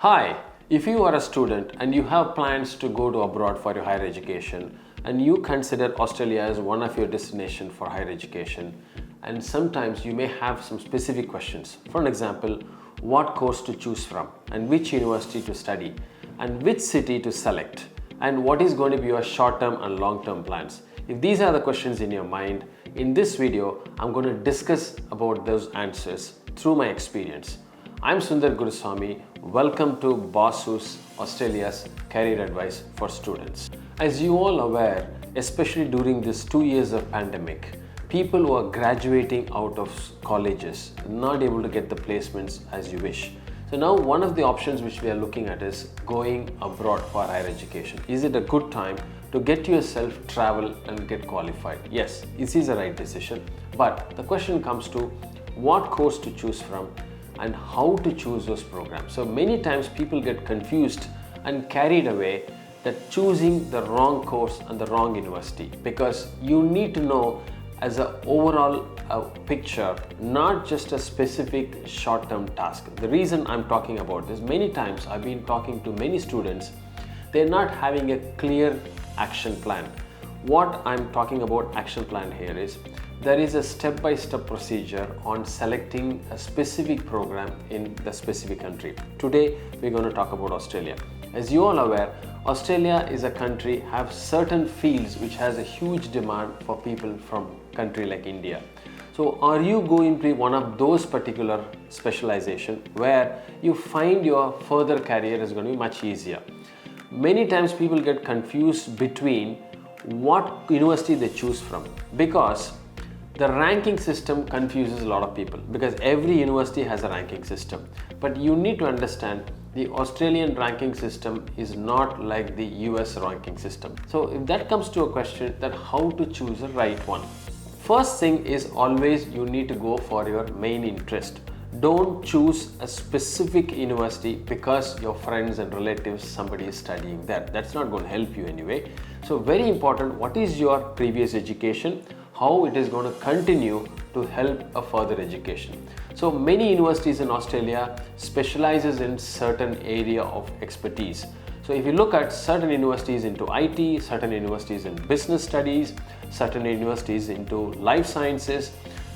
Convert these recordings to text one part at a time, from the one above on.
Hi, if you are a student and you have plans to go to abroad for your higher education and you consider Australia as one of your destination for higher education, and sometimes you may have some specific questions. For an example, what course to choose from and which university to study and which city to select and what is going to be your short-term and long-term plans. If these are the questions in your mind, in this video, I'm going to discuss about those answers through my experience. I'm Sunder Gurusamy. Welcome to Baasu's Australia's Career Advice for Students. As you all aware, especially during this 2 years of pandemic, people who are graduating out of colleges are not able to get the placements as you wish. So now one of the options which we are looking at is going abroad for higher education. Is it a good time to get yourself travel and get qualified? Yes, this is the right decision. But the question comes to what course to choose from and how to choose those programs. So many times people get confused and carried away that choosing the wrong course and the wrong university, because you need to know as an overall picture, not just a specific short-term task. The reason I'm talking about this, many times I've been talking to many students, they're not having a clear action plan. What I'm talking about action plan here is there is a step-by-step procedure on selecting a specific program in the specific country. Today we're going to talk about Australia. As you all aware, Australia is a country have certain fields which has a huge demand for people from country like India. So are you going to be one of those particular specialization where you find your further career is going to be much easier? Many times people get confused between what university they choose from, because the ranking system confuses a lot of people, because every university has a ranking system. But you need to understand the Australian ranking system is not like the US ranking system. So if that comes to a question that how to choose the right one, first thing is always you need to go for your main interest. Don't choose a specific university because your friends and relatives, somebody is studying there. That's not going to help you anyway. So very important, what is your previous education, how it is going to continue to help a further education. So many universities in Australia specializes in certain area of expertise. So if you look at certain universities into IT, certain universities in business studies, certain universities into life sciences,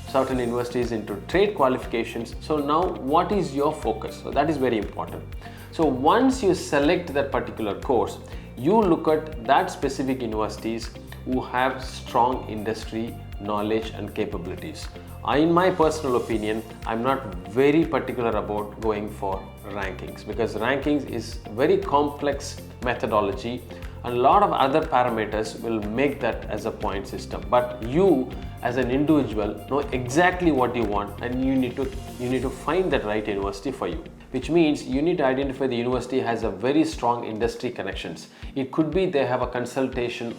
certain universities into trade qualifications. So now what is your focus? So that is very important. So once you select that particular course, you look at that specific universities who have strong industry knowledge and capabilities. In my personal opinion, I'm not very particular about going for rankings, because rankings is very complex methodology and a lot of other parameters will make that as a point system. But you as an individual know exactly what you want, and you need to find that right university for you, which means you need to identify the university has a very strong industry connections. It could be they have a consultation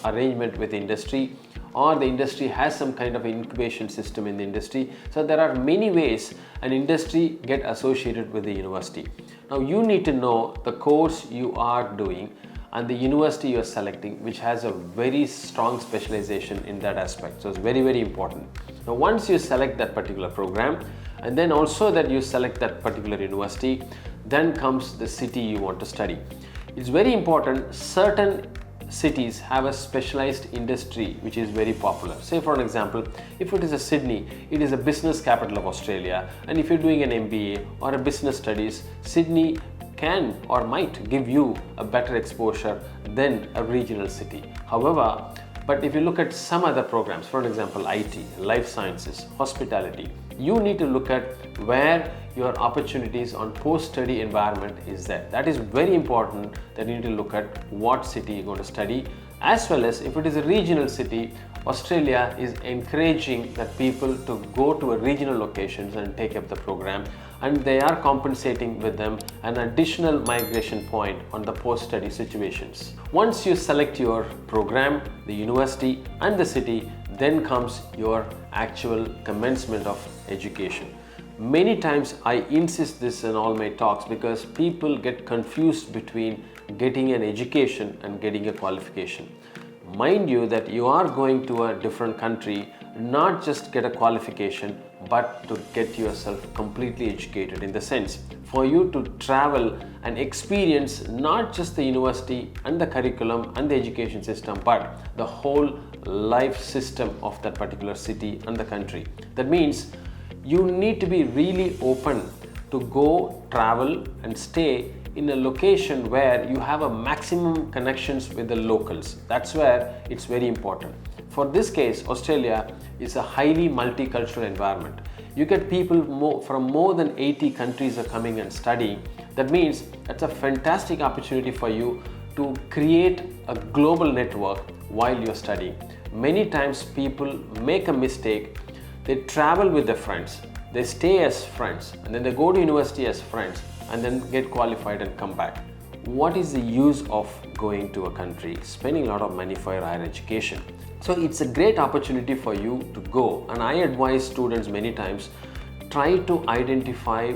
arrangement with industry, or the industry has some kind of incubation system in the industry. So there are many ways an industry get associated with the university. Now you need to know the course you are doing and the university you are selecting, which has a very strong specialization in that aspect. So it's very, very important. Now once you select that particular program, and then also that you select that particular university, then comes the city you want to study. It's very important, certain cities have a specialized industry which is very popular. Say for an example, if it is a Sydney, it is a business capital of Australia, and if you're doing an MBA or a business studies, Sydney can or might give you a better exposure than a regional city. However, but if you look at some other programs, for example, IT, life sciences, hospitality, you need to look at where your opportunities on post-study environment is there. That is very important, that you need to look at what city you're going to study, as well as if it is a regional city, Australia is encouraging that people to go to a regional locations and take up the program, and they are compensating with them an additional migration point on the post-study situations. Once you select your program, the university and the city, then comes your actual commencement of education. Many times I insist this in all my talks because people get confused between getting an education and getting a qualification. mind you that you are going to a different country, not just get a qualification, but to get yourself completely educated, in the sense for you to travel and experience not just the university and the curriculum and the education system, but the whole life system of that particular city and the country. That means you need to be really open to go travel and stay in a location where you have a maximum connections with the locals. That's where it's very important. For this case, Australia is a highly multicultural environment. You get people from more than 80 countries are coming and studying. That means that's a fantastic opportunity for you to create a global network while you're studying. Many times people make a mistake. They travel with their friends, they stay as friends, and then they go to university as friends and then get qualified and come back. What is the use of going to a country, spending a lot of money for your higher education? So it's a great opportunity for you to go, and I advise students many times, try to identify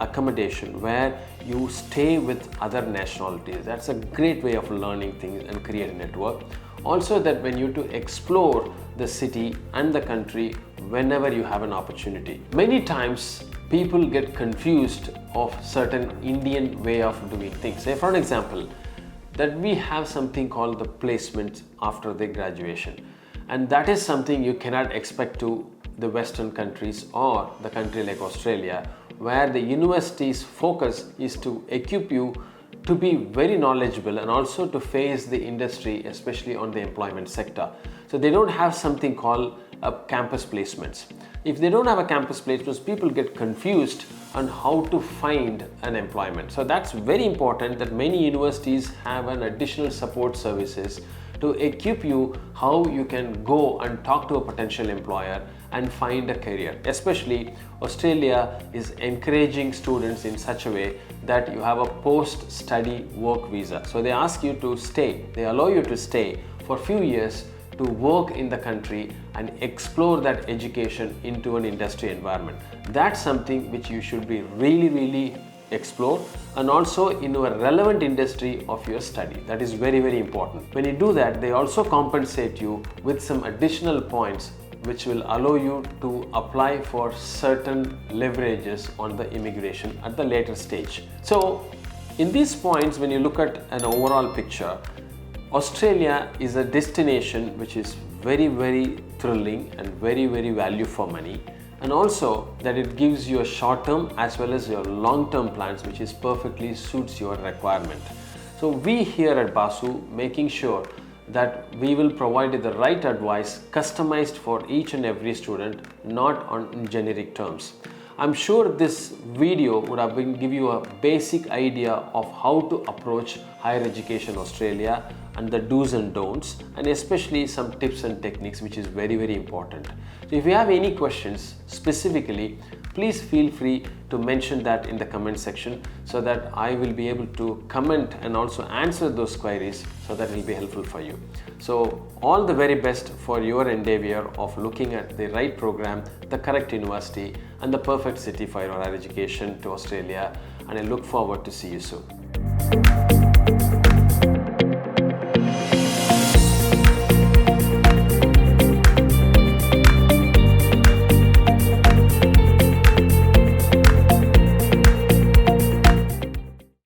accommodation where you stay with other nationalities. That's a great way of learning things and create a network. Also, that when you to explore the city and the country whenever you have an opportunity. Many times people get confused of certain Indian way of doing things. Say for an example, that we have something called the placement after the graduation, and that is something you cannot expect to the Western countries or the country like Australia, where the university's focus is to equip you to be very knowledgeable and also to face the industry, especially on the employment sector. So they don't have something called campus placements. If they don't have a campus placements, people get confused on how to find an employment. So that's very important, that many universities have an additional support services to equip you how you can go and talk to a potential employer and find a career. Especially Australia is encouraging students in such a way that you have a post-study work visa. So they ask you to stay, they allow you to stay for a few years to work in the country and explore that education into an industry environment. That's something which you should be really explore, and also in a relevant industry of your study. That is very important. When you do that, they also compensate you with some additional points which will allow you to apply for certain leverages on the immigration at the later stage. So in these points, when you look at an overall picture, Australia is a destination which is very thrilling and very value for money, and also that it gives you a short-term as well as your long-term plans, which is perfectly suits your requirement. So we here at Baasu making sure that we will provide you the right advice customized for each and every student, not on generic terms. I'm sure this video would have give you a basic idea of how to approach higher education Australia and the do's and don'ts, and especially some tips and techniques, which is very important. So if you have any questions specifically, please feel free to mention that in the comment section so that I will be able to comment and also answer those queries, so that it will be helpful for you. So all the very best for your endeavor of looking at the right program, the correct university and the perfect city for your higher education to Australia, and I look forward to see you soon.